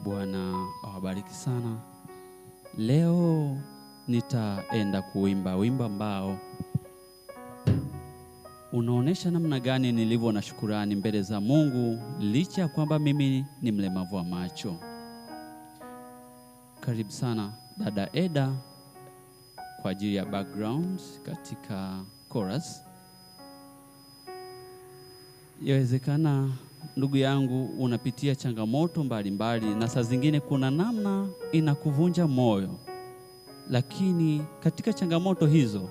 Bwana awabariki sana. Leo nitaenda kuimba wimbo ambao unaonesha namna gani nilivyo na shukurani mbele za Mungu licha ya kwamba mimi ni mlemavu wa macho. Karibu sana dada Eda kwa ajili ya background katika chorus. Yawezekana ndugu yangu unapitia changamoto mbalimbali na saa zingine kuna namna inakuvunja moyo, lakini katika changamoto hizo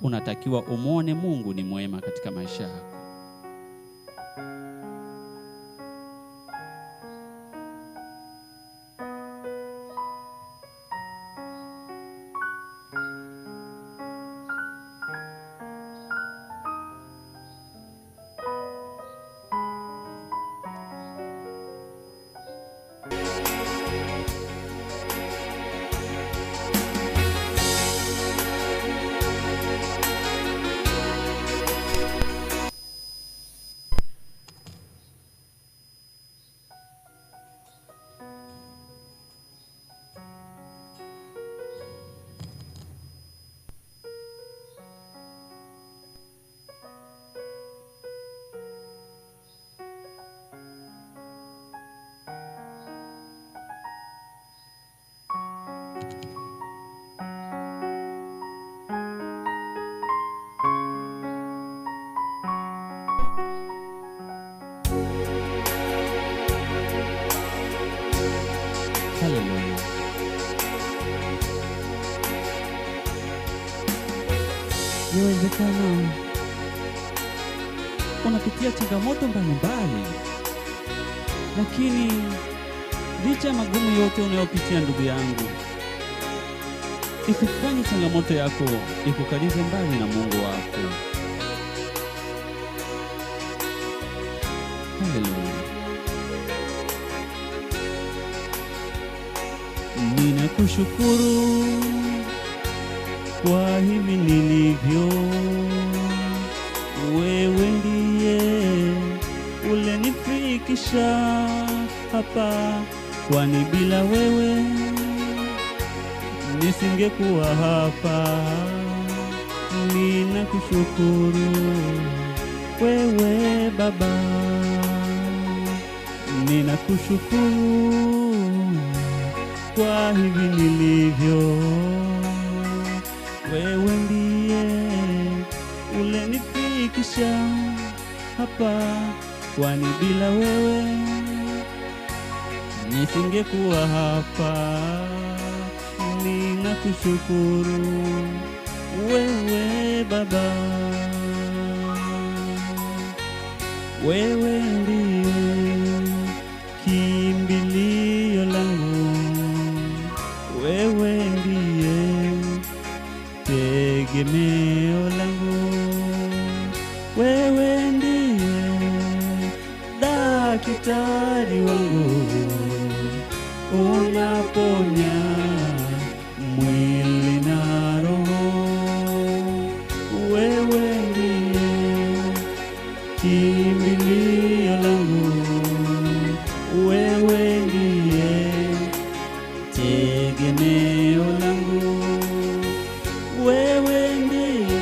unatakiwa umuone Mungu ni mwema katika maisha yako. Haleluya. Yawezekana unapitia changamoto mbalimbali, lakini licha ya magumu yote unayopitia ndugu yangu, isifanye changamoto yako ikukalize mbali na Mungu wako. Haleluya. Ninakushukuru kwa hivi nilivyo, wewe ndiye ulenifikisha hapa, kwani bila wewe nisingekuwa hapa. Ninakushukuru wewe Baba, ninakushukuru kwa hivi nilivyo, wewe ndiye ulenifikisha hapa, kwani bila wewe nisingekuwa hapa. Ninakushukuru wewe Baba, wewe ndiye kimbilio langu, wewe ndiye tegemeo langu, wewe ndiye daktari wangu, unaponya mwili na roho, wewe ndiye kimbilio langu, wewe ndiye tegemeo langu, wewe ndiye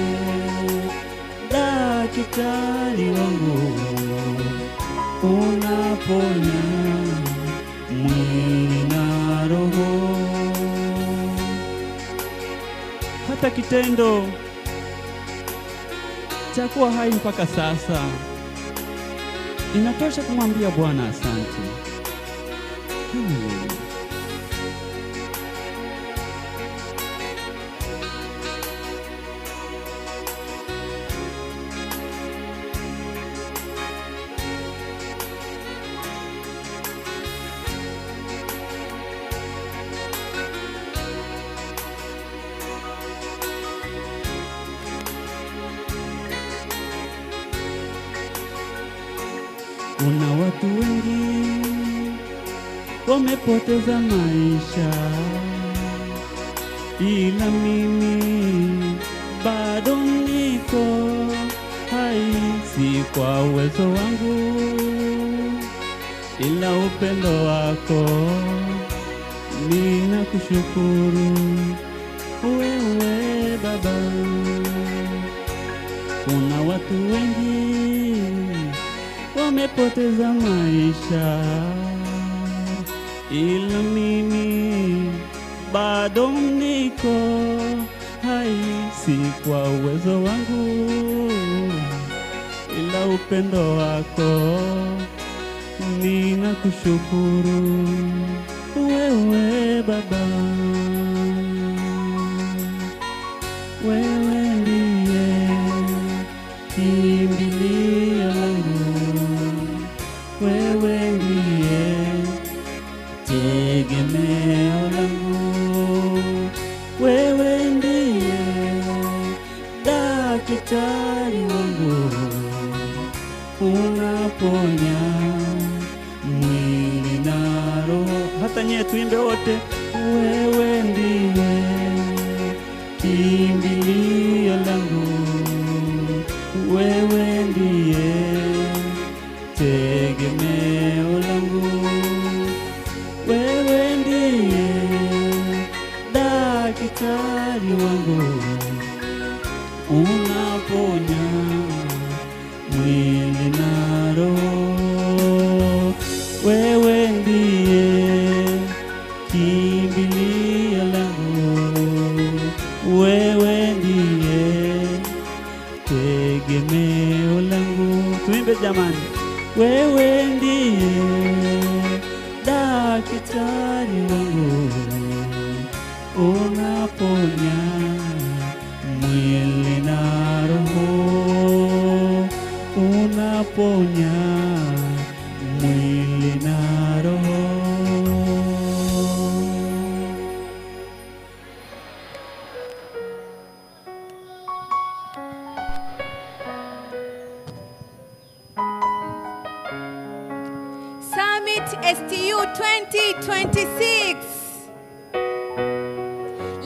daktari wangu, unaponya mwili na roho. Hata kitendo cha kuwa hai mpaka sasa inatosha kumwambia Bwana asante. Kuna watu wengi wamepoteza maisha, ila mimi bado niko hai, si kwa uwezo wangu ila upendo wako ninakushukuru wewe Baba. Kuna watu wengi wamepoteza maisha, ila mimi bado niko hai, si kwa uwezo wangu, ila upendo wako ninakushukuru wewe Baba. Wewe ndiye kimbilio langu, wewe ndiye tegemeo langu, wewe ndiye daktari wangu, unaponya mwili na roho. Hata nyie tuimbe wote, wewe ndiye kimbilio langu, wewe ndiye tegemeo langu, wewe ndiye daktari wangu, unaponya mwili na roho. Wewe ndiye kimbilio langu, wewe ndiye tegemeo langu. Tuimbe jamani, wewe ndiye daktari wangu, unaponya mwili na roho, unaponya mwili na roho. Summit STU 2026.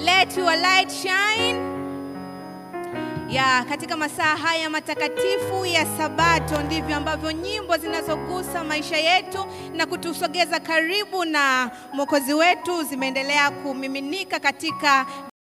Let your light shine. Ya katika masaa haya matakatifu ya Sabato, ndivyo ambavyo nyimbo zinazogusa maisha yetu na kutusogeza karibu na Mwokozi wetu zimeendelea kumiminika katika